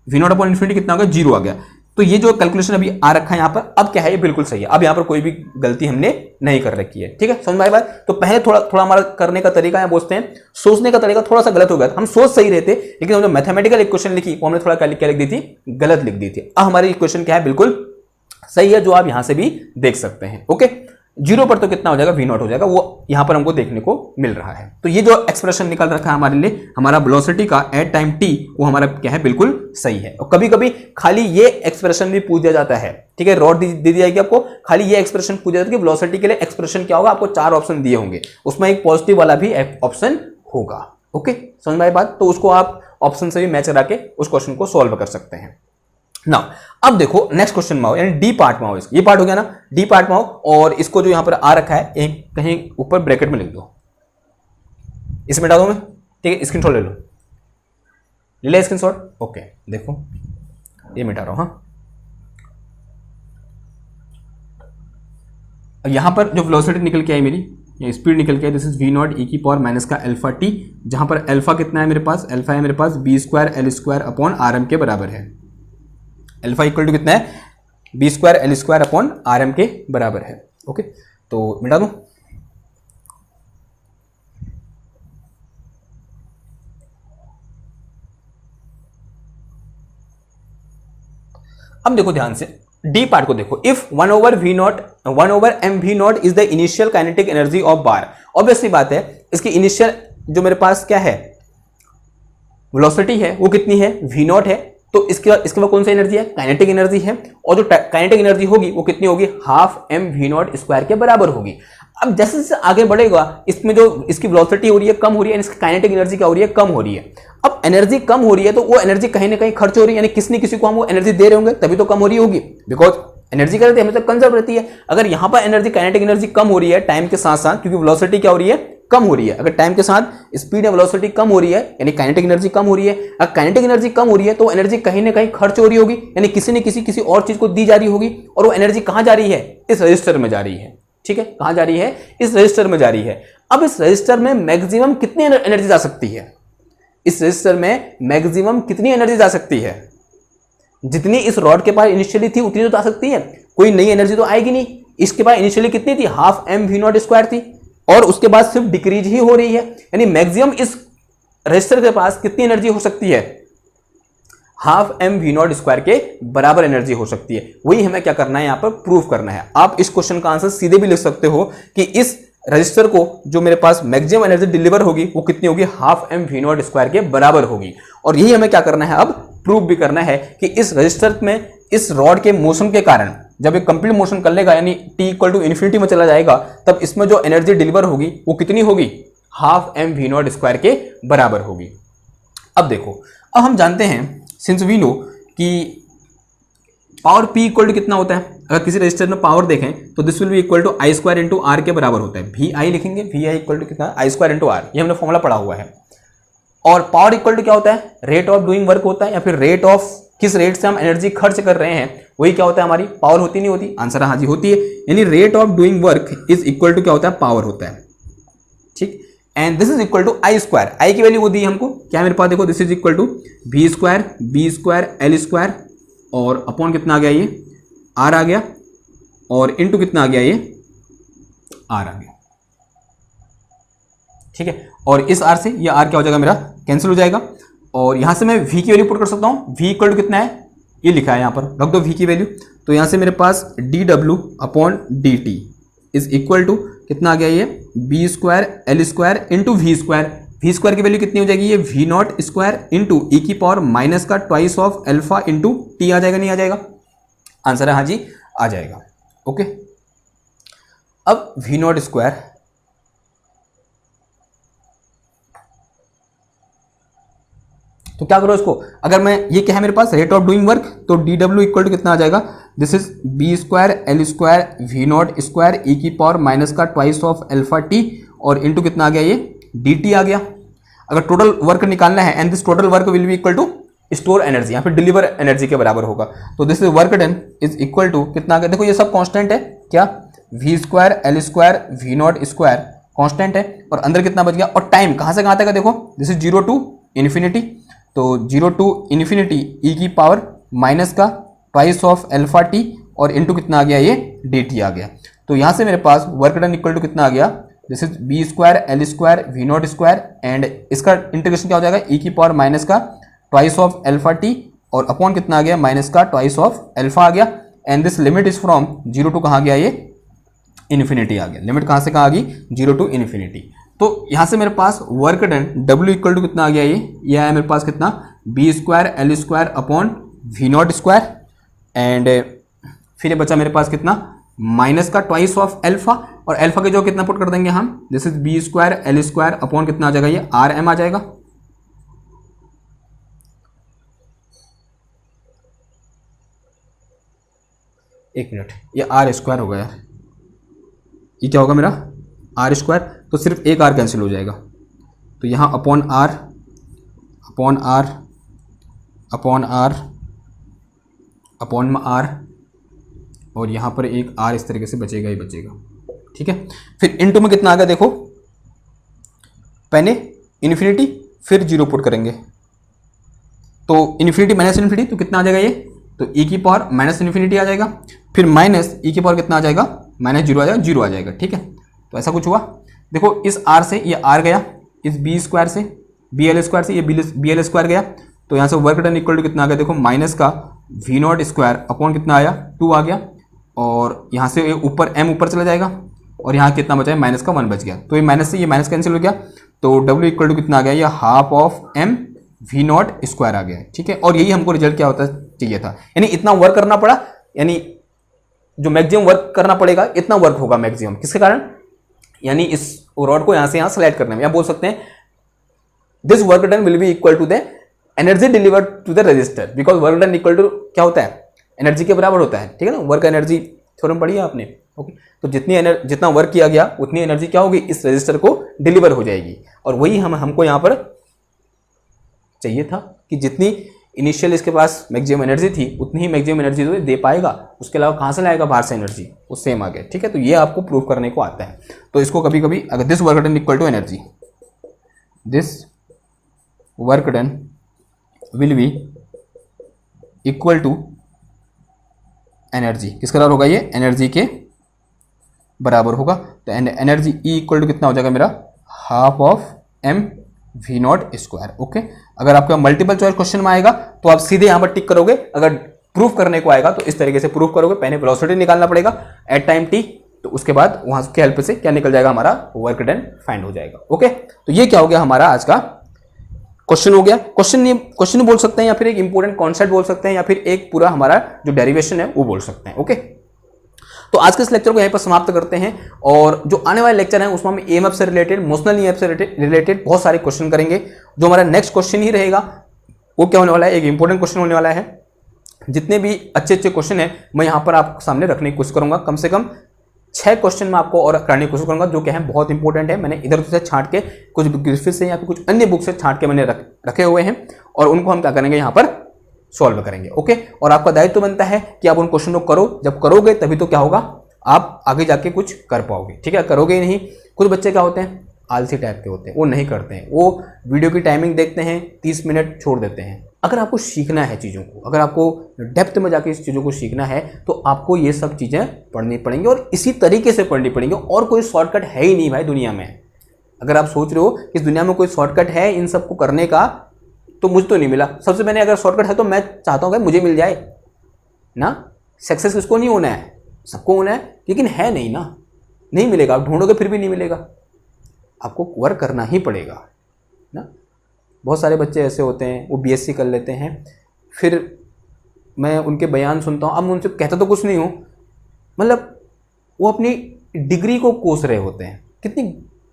S1: वी नॉट अपॉन इन्फिनिटी कितना आ गया, 0 आ गया। तो ये जो कैलकुलेशन अभी आ रखा है यहाँ पर, अब क्या है, ये बिल्कुल सही है। अब यहाँ पर कोई भी गलती हमने नहीं कर रखी है, ठीक है, समझ में आई बात। तो पहले थोड़ा हमारा करने का तरीका है, बोलते हैं सोचने का तरीका थोड़ा सा गलत हो गया। हम सोच सही रहे थे, लेकिन हम जो मैथमेटिकल इक्वेशन लिखी वो हमने थोड़ा क्या लिख दी थी, गलत लिख दी थी। अब हमारी इक्वेशन क्या है, बिल्कुल सही है, जो आप यहां से भी देख सकते हैं। ओके, जीरो पर तो कितना हो जाएगा, v0 हो जाएगा, वो यहां पर हमको देखने को मिल रहा है। तो ये जो एक्सप्रेशन निकल रखा है हमारे लिए, हमारा वेलोसिटी का एट टाइम t, वो हमारा क्या है, बिल्कुल सही है। और कभी कभी खाली ये एक्सप्रेशन भी पूछ दिया जाता है, ठीक है, रॉड दे दी जाएगी आपको, खाली ये एक्सप्रेशन पूछ जाता है कि वेलोसिटी के लिए एक्सप्रेशन क्या होगा, आपको 4 ऑप्शन दिए होंगे, उसमें एक पॉजिटिव वाला भी ऑप्शन होगा। ओके, समझ में आई बात। तो उसको आप ऑप्शन से भी मैच करा के उस क्वेश्चन को सॉल्व कर सकते हैं ना। अब देखो नेक्स्ट क्वेश्चन में आओ, यानी डी पार्ट में आओ, ये पार्ट हो गया ना, डी पार्ट में आओ, और इसको जो यहां पर आ रखा है एक कहीं ऊपर ब्रैकेट में लिख दो, इसमें मिटा दो मैं, ठीक है, स्क्रीनशॉट ले लो, ले ले स्क्रीनशॉट। ओके, देखो ये मिटा रहा हूं। हाँ, यहां पर जो वेलोसिटी निकल के आई मेरी, ये स्पीड निकल के आई, this is v not e की पावर माइनस का अल्फा t, जहां पर अल्फा कितना है मेरे पास, अल्फा है मेरे पास b square L square upon R M के बराबर है। अल्फा इक्वल टू कितना है, B square L square upon R M के बराबर है। ओके, तो मिटा दूं। अब देखो ध्यान से डी पार्ट को देखो, if 1 over M V naught is the initial kinetic energy of bar. Obviously बात है, इसकी इनिशियल जो मेरे पास क्या है, वेलोसिटी है, वो कितनी है, वी नॉट है। तो इसके बाद कौन सी एनर्जी है, काइनेटिक एनर्जी है, और जो काइनेटिक एनर्जी होगी वो कितनी होगी, half M V not square के बराबर होगी। अब जैसे जैसे आगे बढ़ेगा, इसमें जो इसकी वेलोसिटी हो रही है कम हो रही है, इसकी काइनेटिक एनर्जी क्या हो रही है, कम हो रही है। अब एनर्जी कम हो रही है तो वो एनर्जी कहीं ना कहीं खर्च हो रही है, यानी किसी न किसी को हम वो एनर्जी दे रहे होंगे, तभी तो कम हो रही होगी, बिकॉज एनर्जी क्या रहती है, हमेशा कंजर्व रहती है। अगर यहां पर एनर्जी काइनेटिक एनर्जी कम हो रही है टाइम के साथ साथ, क्योंकि वेलोसिटी क्या हो रही है, कम हो रही है। अगर टाइम के साथ स्पीड या वेलोसिटी कम हो रही है, यानी काइनेटिक एनर्जी कम हो रही है। अगर काइनेटिक एनर्जी कम हो रही है तो एनर्जी कहीं ना कहीं खर्च हो रही होगी, यानी किसी न किसी और चीज को दी जा रही होगी, और वो एनर्जी कहां जा रही है, इस रजिस्टर में जा रही है। ठीक है, कहां जा रही है, इस रजिस्टर में जा रही है। अब इस रजिस्टर में मैक्सिमम कितनी एनर्जी जा सकती है, इस रजिस्टर में मैक्सिमम कितनी एनर्जी जा सकती है, जितनी इस रॉड के पास इनिशियली थी उतनी तो जा सकती है, कोई नई एनर्जी तो आएगी नहीं। इसके पास इनिशियली कितनी थी, half M V not square थी, और उसके बाद सिर्फ डिक्रीज ही हो रही है, यानी मैक्सिमम इस रजिस्टर के पास कितनी एनर्जी हो सकती है, half M V not square के बराबर एनर्जी हो सकती है। वही हमें क्या करना है, यहां पर प्रूव करना है। आप इस क्वेश्चन का आंसर सीधे भी लिख सकते हो कि इस रजिस्टर को जो मेरे पास मैक्सिमम एनर्जी डिलीवर होगी वो कितनी होगी, half M V not square के बराबर होगी। और यही हमें क्या करना है, अब प्रूव भी करना है कि इस रजिस्टर में इस रॉड के मोशन के कारण जब ये कंप्लीट मोशन कर लेगा, यानी t इक्वल टू इन्फिनिटी में चला जाएगा, तब इसमें जो एनर्जी डिलीवर होगी वो कितनी होगी, half M V not square के बराबर होगी। अब देखो, अब हम जानते हैं सिंस वी नो कि पावर p इक्वल टू कितना होता है। अगर किसी रजिस्टर में पावर देखें तो this will be equal to I square into R के बराबर होता है। वी आई लिखेंगे, वी आई इक्वल टू कितना, आई स्क्वायर इंटू आर, ये हमने फॉर्मूला पढ़ा हुआ है। और पावर इक्वल टू क्या होता है, रेट ऑफ डूइंग वर्क होता है, या फिर रेट ऑफ किस रेट से हम एनर्जी खर्च कर रहे हैं, वही क्या होता है, हमारी पावर होती नहीं होती। आंसर हाँ जी होती है, यानी rate of doing work is equal to क्या होता है, पावर होता है। ठीक, and this is equal to I square, I की वैल्यू वो दी हमको, क्या मेरे पास देखो, this is equal to V square B square L square, और अपॉन कितना आ गया, ये आर आ गया, और इनटू कितना आ गया, ये आर आ गया। ठीक है, और इस आर से ये आर क्या हो जाएगा, मेरा कैंसिल हो जाएगा, और यहां से मैं v की वैल्यू पुट कर सकता हूं। v इक्वल टू कितना है, ये लिखा है यहां पर, रख दो v की वैल्यू। तो यहां से मेरे पास dw upon dt is equal to कितना आ गया, ये B square L square into V square. V square की वैल्यू कितनी हो जाएगी, ये V not square into E की पावर माइनस का twice of alpha into T आ जाएगा, नहीं आ जाएगा, आंसर है हाँ जी आ जाएगा। ओके, अब वी नॉट स्क्वायर, तो क्या करो इसको, अगर मैं ये क्या है मेरे पास रेट ऑफ डूइंग वर्क, तो डी डब्ल्यू इक्वल टू कितना आ जाएगा, this is B square L square V not square E की पावर माइनस का ट्वाइस ऑफ अल्फा टी, और इनटू कितना आ गया, ये डी टी आ गया। अगर टोटल वर्क निकालना है, and this total work will be equal to store energy, यहाँ पे डिलीवर एनर्जी के बराबर होगा। तो this is work done is equal to कितना आ गया, देखो ये सब कॉन्स्टेंट है, क्या V square L square V not square constant है, और अंदर कितना बच गया, और टाइम कहाँ से कहाँ तक है, देखो दिस इज 0 टू इन्फिनिटी, तो 0 टू इन्फिनिटी ई की पावर माइनस का
S2: ट्वाइस ऑफ अल्फा टी और इंटू कितना आ गया ये डी टी आ गया। तो यहाँ से मेरे पास वर्क डन इक्वल टू कितना आ गया, this is B square L square V not square and इसका इंटीग्रेशन क्या हो जाएगा ई की पावर माइनस का ट्वाइस ऑफ अल्फा टी और अपॉन कितना आ गया माइनस का ट्वाइस ऑफ अल्फा आ गया and this limit is from zero to कहाँ गया ये इन्फिनिटी आ गया। लिमिट कहाँ से कहाँ आ गई, जीरो टू इन्फिनिटी। तो यहाँ से मेरे पास work done W equal to कितना आ गया ये आया मेरे पास कितना B square L square upon V not square and फिर ये बचा मेरे पास कितना माइनस का ट्वाइस ऑफ अल्फा और अल्फा के जो कितना पुट कर देंगे हम, this is B square L square upon कितना आ जाएगा ये आर एम आ जाएगा। एक मिनट, ये आर स्क्वायर होगा यार, ये क्या होगा मेरा आर स्क्वायर, तो सिर्फ एक आर कैंसिल हो जाएगा तो यहाँ upon R upon R upon R upon R और यहाँ पर एक आर इस तरीके से बचेगा ही बचेगा। ठीक है, फिर इनटू में कितना आ गया देखो, पहले इन्फिनिटी फिर जीरो पुट करेंगे तो इन्फिनिटी माइनस इन्फिनिटी तो कितना आ जाएगा ये, तो ई की पावर माइनस इन्फिनिटी आ जाएगा, फिर माइनस ई की पावर कितना आ जाएगा माइनस जीरो आ जाएगा, जीरो आ जाएगा। ठीक है, तो ऐसा कुछ हुआ। देखो इस आर से ये आर गया, इस बी स्क्वायर से बी एल स्क्वायर से ये बी एल स्क्वायर गया, तो यहाँ से वर्क डन इक्वल टू कितना आ गया देखो माइनस का वी नॉट स्क्वायर अपॉन कितना आया 2 आ गया और यहाँ से ऊपर m ऊपर चला जाएगा और यहाँ कितना बचा है माइनस का 1 बच गया, तो ये माइनस से ये माइनस कैंसिल हो गया तो W इक्वल टू कितना आ गया, ये half of m V not square आ गया। ठीक है, और यही हमको रिजल्ट क्या होता चाहिए था, यानी इतना वर्क करना पड़ा, यानी जो मैक्सिमम वर्क करना पड़ेगा इतना वर्क होगा मैक्सिमम, किसके कारण, यानी इस रॉड को यहाँ से यहाँ स्लाइड करने में, या बोल सकते हैं this work done will be equal to the energy delivered to the resistor, because work done equal to क्या होता है एनर्जी के बराबर होता है। ठीक है ना, वर्क एनर्जी थ्योरम पढ़ी है आपने। ओके, तो जितना वर्क किया गया उतनी एनर्जी क्या होगी इस रजिस्टर को डिलीवर हो जाएगी, और वही हमको यहाँ पर चाहिए था कि जितनी इनिशियल इसके पास मैक्सिमम एनर्जी थी उतनी ही मैक्सिमम एनर्जी तो दे पाएगा, उसके अलावा कहाँ से लाएगा बाहर से एनर्जी, वो सेम आ गया। ठीक है, तो ये आपको प्रूव करने को आता है। तो इसको कभी कभी अगर this work done equal to energy, this work done will be equal to energy, किसके बराबर होगा ये एनर्जी के बराबर होगा, तो एनर्जी ई इक्वल टू कितना हो जाएगा मेरा half of m V not square. Okay, अगर आपका मल्टीपल चॉइस क्वेश्चन में आएगा तो आप सीधे यहाँ पर टिक करोगे, अगर प्रूफ करने को आएगा तो इस तरीके से प्रूफ करोगे, पहले वेलोसिटी निकालना पड़ेगा एट टाइम t, तो उसके बाद वहां की हेल्प से क्या निकल जाएगा हमारा वर्क डन फाइंड हो जाएगा। ओके, तो ये क्या हो गया हमारा आज का क्वेश्चन हो गया। क्वेश्चन बोल सकते हैं या फिर एक इंपॉर्टेंट कॉन्सेप्ट बोल सकते हैं या फिर एक पूरा हमारा जो डेरिवेशन है वो बोल सकते हैं। ओके, तो आज के इस लेक्चर को यहीं पर समाप्त करते हैं, और जो आने वाले लेक्चर हैं उसमें हम ईएमएफ से रिलेटेड, मोशनल ईएमएफ से रिलेटेड बहुत सारे क्वेश्चन करेंगे। जो हमारा नेक्स्ट क्वेश्चन ही रहेगा वो क्या होने वाला है, एक इंपॉर्टेंट क्वेश्चन होने वाला है। जितने भी अच्छे क्वेश्चन है मैं यहाँ पर आपके सामने रखने की कोशिश करूंगा, कम से कम 6 क्वेश्चन मैं आपको और करने की कोशिश करूंगा जो कि हैं बहुत इंपॉर्टेंट है। मैंने इधर से छांट के कुछ ग्रिफिथ से या फिर कुछ अन्य बुक से छांट के मैंने रखे हुए हैं, और उनको हम क्या करेंगे यहाँ पर सॉल्व करेंगे। ओके, और आपका दायित्व तो बनता है कि आप उन क्वेश्चन को करो, जब करोगे तभी तो क्या होगा आप आगे जाके कुछ कर पाओगे। ठीक है, करोगे ही नहीं, कुछ बच्चे क्या होते हैं आलसी टाइप के होते हैं, वो नहीं करते हैं, वो वीडियो की टाइमिंग देखते हैं 30 मिनट छोड़ देते हैं। अगर आपको सीखना है चीज़ों को, अगर आपको डेप्थ में जाके इस चीज़ों को सीखना है तो आपको ये सब चीज़ें पढ़नी पड़ेंगी और इसी तरीके से पढ़नी पड़ेंगी, और कोई शॉर्टकट है ही नहीं भाई दुनिया में। अगर आप सोच रहे हो कि इस दुनिया में कोई शॉर्टकट है इन सबको करने का, तो मुझे तो नहीं मिला। सबसे पहले अगर शॉर्टकट है तो मैं चाहता हूँ कि मुझे मिल जाए ना। सक्सेस किसको नहीं होना है, सबको होना है, लेकिन है नहीं ना, नहीं मिलेगा। आप ढूंढोगे फिर भी नहीं मिलेगा, आपको वर्क करना ही पड़ेगा ना। बहुत सारे बच्चे ऐसे होते हैं वो बीएससी कर लेते हैं, फिर मैं उनके बयान सुनता हूँ, अब मैं उनसे कहता तो कुछ नहीं हूँ, मतलब वो अपनी डिग्री को कोस रहे होते हैं। कितनी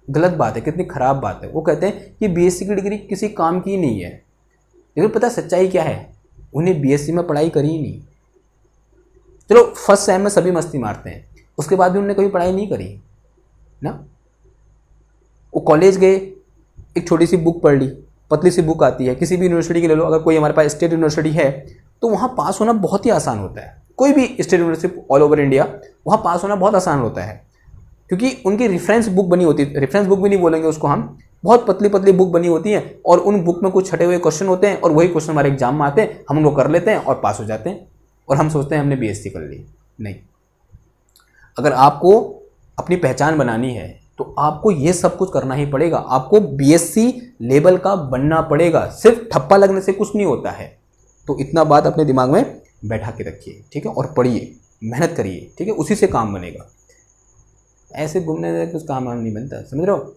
S2: गलत बात है, कितनी ख़राब बात है। वो कहते हैं कि बीएससी की डिग्री किसी काम की नहीं है, लेकिन पता सच्चाई क्या है, उन्हें बीएससी में पढ़ाई करी ही नहीं। चलो फर्स्ट सेम में सभी मस्ती मारते हैं, उसके बाद भी उन्होंने कभी पढ़ाई नहीं करी ना। वो कॉलेज गए, एक छोटी सी बुक पढ़ ली, पतली सी बुक आती है, किसी भी यूनिवर्सिटी की ले लो, अगर कोई हमारे पास स्टेट यूनिवर्सिटी है तो वहाँ पास होना बहुत ही आसान होता है। कोई भी state university all over India, वहाँ पास होना बहुत आसान होता है, क्योंकि उनकी रेफरेंस बुक बनी होती है। रेफरेंस बुक भी नहीं बोलेंगे उसको हम, बहुत पतली पतली बुक बनी होती है, और उन बुक में कुछ छटे हुए क्वेश्चन होते हैं, और वही क्वेश्चन हमारे एग्जाम में आते हैं, हम उनको कर लेते हैं और पास हो जाते हैं।
S1: और हम सोचते हैं हमने बीएससी कर ली। नहीं, अगर आपको अपनी पहचान बनानी है तो आपको ये सब कुछ करना ही पड़ेगा। आपको बीएससी लेवल का बनना पड़ेगा, सिर्फ ठप्पा लगने से कुछ नहीं होता है। तो इतना बात अपने दिमाग में बैठा के रखिए, ठीक है, और पढ़िए, मेहनत करिए, ठीक है, उसी से काम बनेगा। ऐसे घूमने से कुछ काम नहीं बनता, समझ रहे हो?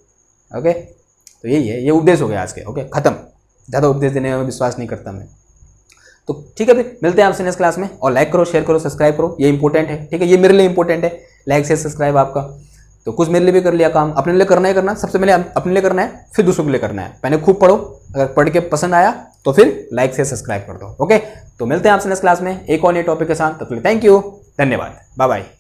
S1: ओके, तो यही है, ये उपदेश हो गया आज के। ओके, खत्म। ज़्यादा उपदेश देने में विश्वास नहीं करता मैं। तो ठीक है, फिर मिलते हैं आपसे नेक्स्ट क्लास में। और लाइक करो, शेयर करो, सब्सक्राइब करो, ये इंपॉर्टेंट है, ठीक है, ये मेरे लिए इंपॉर्टेंट है, लाइक शेयर सब्सक्राइब आपका। तो कुछ मेरे लिए भी कर लिया काम, अपने लिए करना ही करना, सबसे पहले अपने लिए करना है, फिर दूसरों के लिए करना है। पहले खूब पढ़ो, अगर पढ़ के पसंद आया तो फिर लाइक शेयर सब्सक्राइब कर दो। ओके, तो मिलते हैं आपसे नेक्स्ट क्लास में एक और नए टॉपिक के साथ। तब तक थैंक यू, धन्यवाद, बाय बाय।